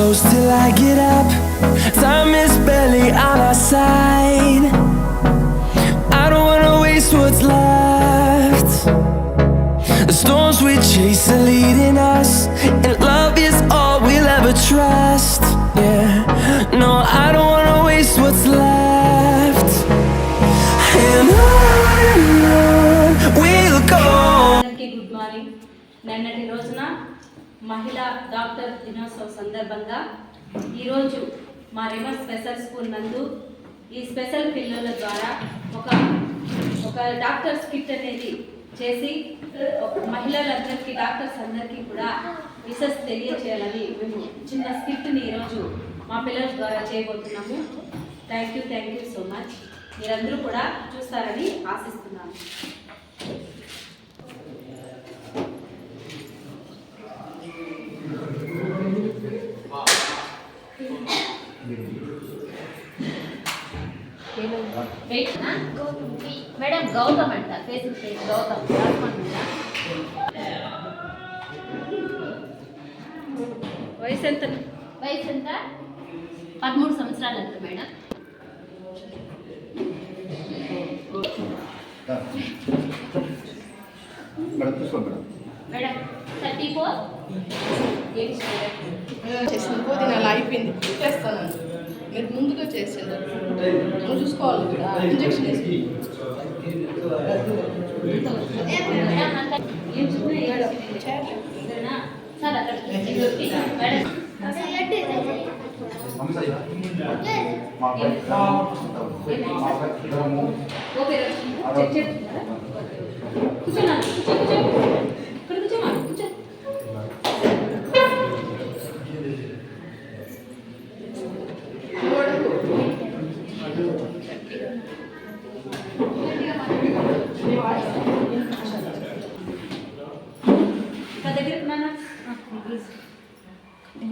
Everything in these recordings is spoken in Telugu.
close till I get up. Time is barely on our side. I don't wanna waste what's left. The storms we chase are leading us, and love is all we'll ever trust. Yeah, no, I don't wanna waste what's left. And on we'll go. Good morning. నిన్నటి రోజున మహిళా డాక్టర్ దినోత్సవ సందర్భంగా ఈరోజు మా రివర్ స్పెషల్ స్కూల్ నందు ఈ స్పెషల్ పిల్లల ద్వారా ఒక డాక్టర్ స్కిట్ అనేది చేసి మహిళలందరికీ డాక్టర్స్ అందరికీ కూడా విషెస్ తెలియచేయాలని మేము చిన్న స్కిట్ని ఈరోజు మా పిల్లల ద్వారా చేయబోతున్నాము. Thank you so much. మీరందరూ కూడా చూస్తారని ఆశిస్తున్నాను. మేడం గౌతమ్ అంట ఫేసింగ్ పేజ్ గౌతమ్ వయసు ఎంత? 13 సంవత్సరాలు అంట మేడం. మేడం 34 చేసిన పోతే అలా అయిపోయింది. చేస్తాను మీరు ముందుగా చేసింది నువ్వు చూసుకోవాలి కూడా ఇంజక్షన్ వేసి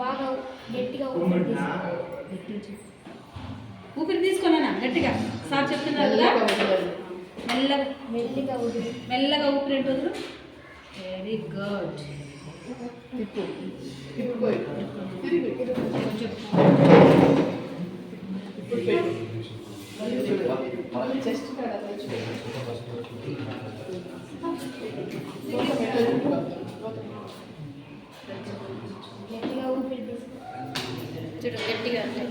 బాగా గట్టిగా ఊపిరి తీసుకున్నానా గట్టిగా సార్ చెప్తున్నారు కదా. మెల్లగా ఊపిరి ఏంటి వదులు. Very good. చెస్ట్ గట్టిగా ఊపిరి చూడు గట్టిగా అంటే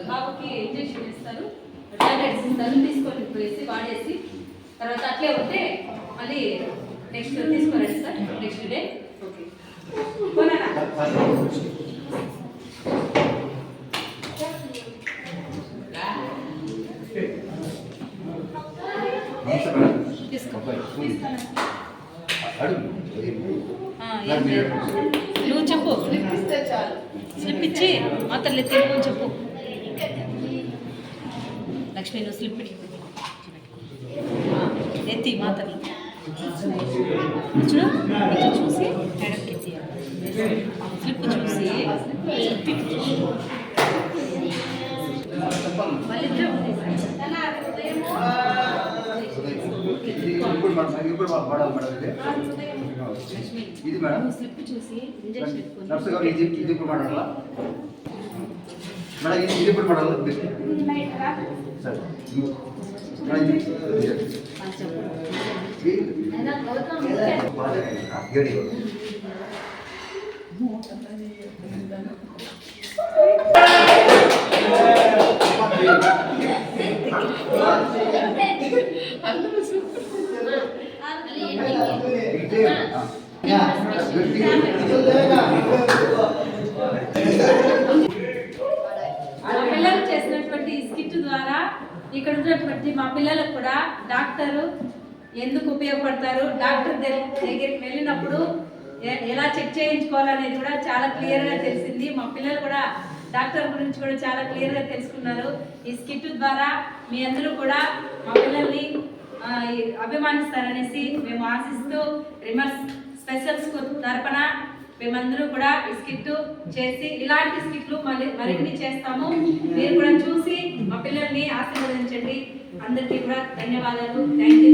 బాబుకి ఇంజక్షన్ ఇస్తారు, టాబ్లెట్స్ ఇస్తారు, తీసుకొని వేసి వాడేసి తర్వాత అట్లే ఉంటే మళ్ళీ నెక్స్ట్ తీసుకోరండి సార్. నెక్స్ట్ డే ఓకే పోనా నువ్వు చెప్పు. స్లిప్ ఇచ్చి మాత్రలు ఎత్తి చెప్పు. లక్ష్మి నువ్వు స్లిప్ ఎత్తి మాత్రలు చూడు. ఇట్లా చూసి మేడంకి ఎత్తియాలి. స్లిప్ చూసి వాళ్ళిద్దరూ ఇది మేడం స్లిప్ చూసి ఇంజెక్షన్ పెట్టుకొని నర్సు గారు ఇది ఇప్పుడు మాట్లాడాలా మేడం? ఇది ఇప్పుడు మాట్లాడాలి సరే పిల్లలు చేసినటువంటి స్కిట్ ద్వారా ఇక్కడ ఉన్నటువంటి మా పిల్లలకు కూడా డాక్టరు ఎందుకు ఉపయోగపడతారు, డాక్టర్ దగ్గరికి వెళ్ళినప్పుడు ఎలా చెక్ చేయించుకోవాలనేది కూడా చాలా క్లియర్గా తెలిసింది. మా పిల్లలు కూడా డాక్టర్ గురించి కూడా చాలా క్లియర్గా తెలుసుకున్నారు. ఈ స్కిట్ ద్వారా మీ అందరూ కూడా మా పిల్లల్ని అభిమానిస్తారనేసి మేము ఆశిస్తూ రిమర్స్ స్పెషల్ స్కూల్ తరపున మేమందరూ కూడా ఈ స్కిట్ చేసి ఇలాంటి స్కిట్లు మరిన్ని చేస్తాము. మీరు కూడా చూసి మా పిల్లల్ని ఆశీర్వదించండి. అందరికీ కూడా ధన్యవాదాలు. Thank you.